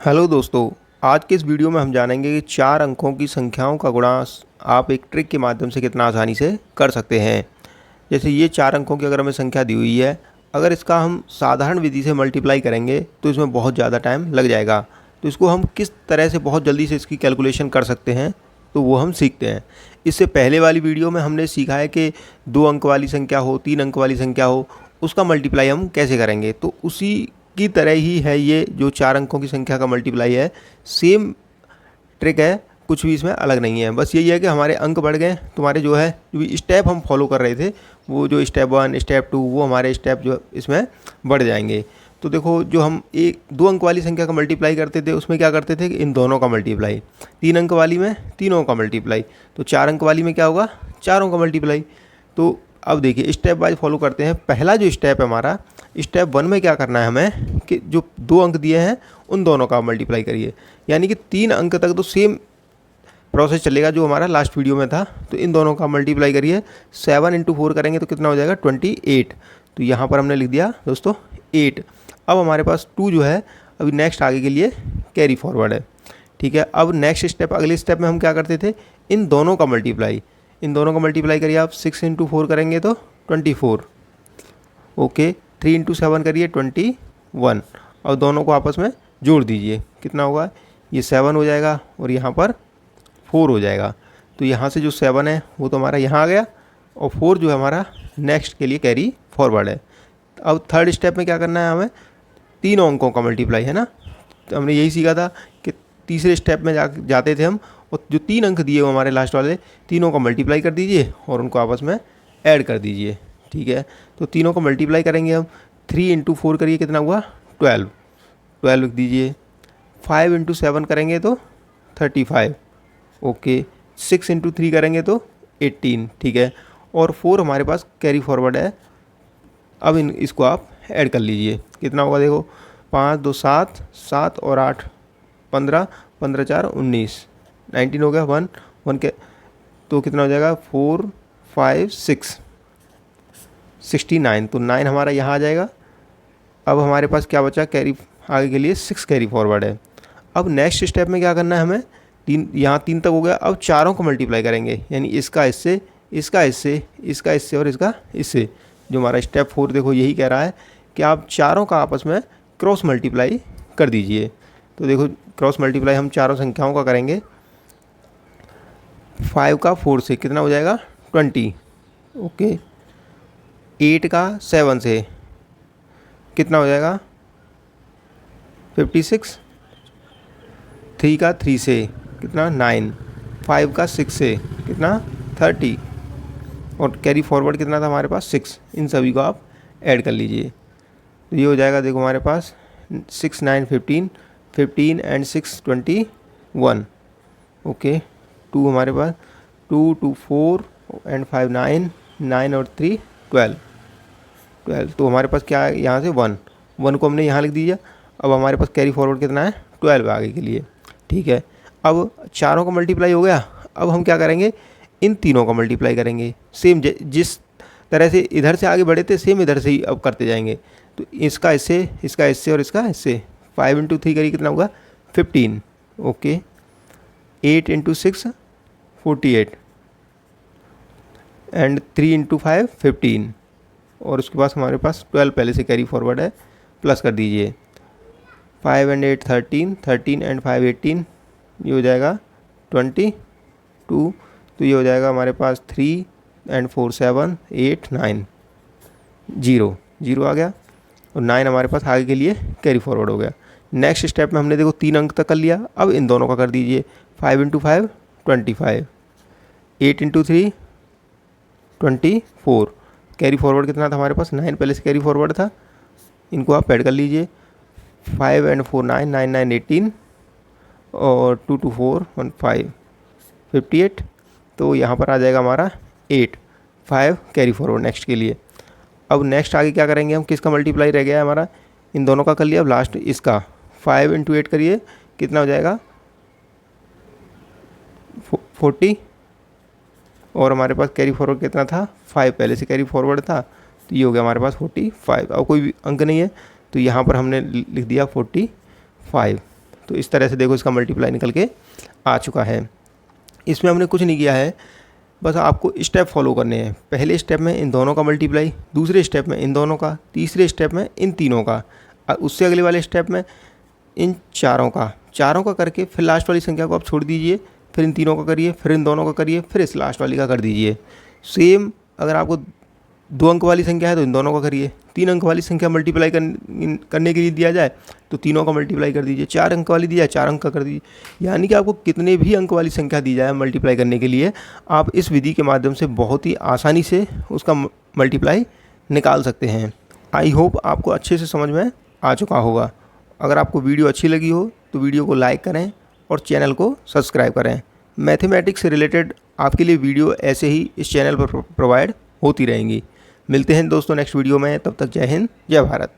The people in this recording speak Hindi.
हेलो दोस्तों, आज के इस वीडियो में हम जानेंगे कि 4 अंकों की संख्याओं का गुणा आप एक ट्रिक के माध्यम से कितना आसानी से कर सकते हैं। जैसे ये 4 अंकों की अगर हमें संख्या दी हुई है, अगर इसका हम साधारण विधि से मल्टीप्लाई करेंगे तो इसमें बहुत ज़्यादा टाइम लग जाएगा। तो इसको हम किस तरह से बहुत जल्दी से इसकी कैलकुलेशन कर सकते हैं, तो वो हम सीखते हैं। इससे पहले वाली वीडियो में हमने सीखा है कि 2 अंक वाली संख्या हो, 3 अंक वाली संख्या हो, उसका मल्टीप्लाई हम कैसे करेंगे। तो उसी की तरह ही है ये जो 4 अंकों की संख्या का मल्टीप्लाई है, सेम ट्रिक है, कुछ भी इसमें अलग नहीं है। बस यही है कि हमारे अंक बढ़ गए, तुम्हारे जो है जो भी स्टेप हम फॉलो कर रहे थे, वो जो स्टेप 1 स्टेप 2 वो हमारे स्टेप जो इसमें बढ़ जाएंगे। तो देखो, जो हम 2 अंक वाली संख्या का मल्टीप्लाई करते थे उसमें क्या करते थे कि इन दोनों का मल्टीप्लाई, 3 अंक वाली में तीनों का मल्टीप्लाई, तो 4 अंक वाली में क्या होगा, चारों का मल्टीप्लाई। तो अब देखिए स्टेप वाइज फॉलो करते हैं। पहला जो स्टेप है हमारा, स्टेप 1 में क्या करना है हमें कि जो 2 अंक दिए हैं उन दोनों का मल्टीप्लाई करिए, यानी कि 3 अंक तक तो सेम प्रोसेस चलेगा जो हमारा लास्ट वीडियो में था। तो इन दोनों का मल्टीप्लाई करिए, 7 × 4 करेंगे तो कितना हो जाएगा 28। तो यहाँ पर हमने लिख दिया दोस्तों 8। अब हमारे पास 2 जो है अभी नेक्स्ट आगे के लिए कैरी फॉरवर्ड है, ठीक है। अब नेक्स्ट स्टेप, अगले स्टेप में हम क्या करते थे, इन दोनों का मल्टीप्लाई, इन दोनों का मल्टीप्लाई करिए आप। 6 × 4 करेंगे तो 24, ओके। 3 × 7 करिए 21, और दोनों को आपस में जोड़ दीजिए, कितना होगा, ये 7 हो जाएगा और यहाँ पर 4 हो जाएगा। तो यहाँ से जो 7 है वो तो हमारा यहाँ आ गया, और 4 जो है हमारा नेक्स्ट के लिए कैरी फॉरवर्ड है। अब थर्ड स्टेप में क्या करना है हमें, तीनों अंकों का मल्टीप्लाई है ना। तो हमने यही सीखा था कि तीसरे स्टेप में जाते थे हम, और जो 3 अंक दिए वो हमारे लास्ट वाले, तीनों का मल्टीप्लाई कर दीजिए और उनको आपस में ऐड कर दीजिए, ठीक है। तो तीनों को मल्टीप्लाई करेंगे हम। 3 × 4 करिए, कितना हुआ 12 लिख दीजिए। 5 × 7 करेंगे तो 35, ओके। 6 × 3 करेंगे तो 18, ठीक है। और 4 हमारे पास कैरी फॉरवर्ड है। अब इसको आप ऐड कर लीजिए, कितना होगा देखो, 5 2 7, 7 और 8 15, 15 4 19, 19 हो गया। 1 के तो कितना हो जाएगा, 4 5 6 69, तो 9 हमारा यहाँ आ जाएगा। अब हमारे पास क्या बचा, कैरी आगे के लिए 6 कैरी फॉरवर्ड है। अब नेक्स्ट स्टेप में क्या करना है हमें, 3 यहाँ 3 तक हो गया। अब चारों को मल्टीप्लाई करेंगे, यानी इसका इससे, इसका इससे, इसका इससे और इसका इससे। जो हमारा स्टेप 4 देखो यही कह रहा है कि आप चारों का आपस में क्रॉस मल्टीप्लाई कर दीजिए। तो देखो क्रॉस मल्टीप्लाई हम चारों संख्याओं का करेंगे। 5 का 4 से कितना हो जाएगा 20, ओके। 8 का 7 से कितना हो जाएगा 56। 3 का 3 से कितना 9। 5 का 6 से कितना 30, और कैरी फॉरवर्ड कितना था हमारे पास 6। इन सभी को आप ऐड कर लीजिए, तो ये हो जाएगा देखो हमारे पास 6 9 15, 15 and 6 21, ओके। 2 हमारे पास 2 2 4 and 5 9, 9 और 3 12, तो हमारे पास क्या है यहाँ से 1 को हमने यहाँ लिख दिया। अब हमारे पास कैरी फॉरवर्ड कितना है 12 आगे के लिए, ठीक है। अब चारों का मल्टीप्लाई हो गया। अब हम क्या करेंगे, इन तीनों का मल्टीप्लाई करेंगे, सेम जिस तरह से इधर से आगे बढ़े थे सेम इधर से ही अब करते जाएंगे। तो इसका इससे, इसका इससे और इसका इससे। 5 × 3 करिए, कितना होगा 15, ओके। 8 × 6 48, एंड 3 × 5 15, और उसके पास हमारे पास 12 पहले से कैरी फॉरवर्ड है, प्लस कर दीजिए। 5 and 8 13, 13 and 5 18, ये हो जाएगा 22। तो ये हो जाएगा हमारे पास 3 and 4 7 8 9, 0 आ गया, और 9 हमारे पास आगे के लिए कैरी फॉरवर्ड हो गया। नेक्स्ट स्टेप में हमने देखो 3 अंक तक कर लिया। अब इन दोनों का कर दीजिए। 5 × 5 25, 8 × 3 24, कैरी फॉरवर्ड कितना था हमारे पास 9 पहले से कैरी फॉरवर्ड था, इनको आप ऐड कर लीजिए। 5 and 4 9, 9 9 18, और 2 2 4 1 5 58। तो यहाँ पर आ जाएगा हमारा 8 5 कैरी फॉरवर्ड नेक्स्ट के लिए। अब नेक्स्ट आगे क्या करेंगे हम, किसका मल्टीप्लाई रह गया है हमारा, इन दोनों का कर लिया। अब लास्ट इसका 5 × 8 करिए, कितना हो जाएगा 40, और हमारे पास कैरी फॉरवर्ड कितना था 5 पहले से कैरी फॉरवर्ड था, तो ये हो गया हमारे पास 45। अब कोई भी अंक नहीं है तो यहाँ पर हमने लिख दिया 45। तो इस तरह से देखो इसका मल्टीप्लाई निकल के आ चुका है। इसमें हमने कुछ नहीं किया है, बस आपको स्टेप फॉलो करने हैं। पहले स्टेप में इन दोनों का मल्टीप्लाई, दूसरे स्टेप में इन दोनों का, तीसरे स्टेप में इन तीनों का, उससे अगले वाले स्टेप में इन चारों का करके फिर लास्ट वाली संख्या को आप छोड़ दीजिए, फिर इन तीनों का करिए, फिर इन दोनों का करिए, फिर इस लास्ट वाली का कर दीजिए। सेम अगर आपको 2 अंक वाली संख्या है तो इन दोनों का करिए, 3 अंक वाली संख्या मल्टीप्लाई करने के लिए दिया जाए तो तीनों का मल्टीप्लाई कर दीजिए, 4 अंक वाली दी जाए 4 अंक का कर दीजिए। यानी कि आपको कितने भी अंक वाली संख्या दी जाए मल्टीप्लाई करने के लिए, आप इस विधि के माध्यम से बहुत ही आसानी से उसका मल्टीप्लाई निकाल सकते हैं। आई होप आपको अच्छे से समझ में आ चुका होगा। अगर आपको वीडियो अच्छी लगी हो तो वीडियो को लाइक करें और चैनल को सब्सक्राइब करें। मैथमेटिक्स से रिलेटेड आपके लिए वीडियो ऐसे ही इस चैनल पर प्रोवाइड होती रहेंगी। मिलते हैं दोस्तों नेक्स्ट वीडियो में, तब तक जय हिंद जय भारत।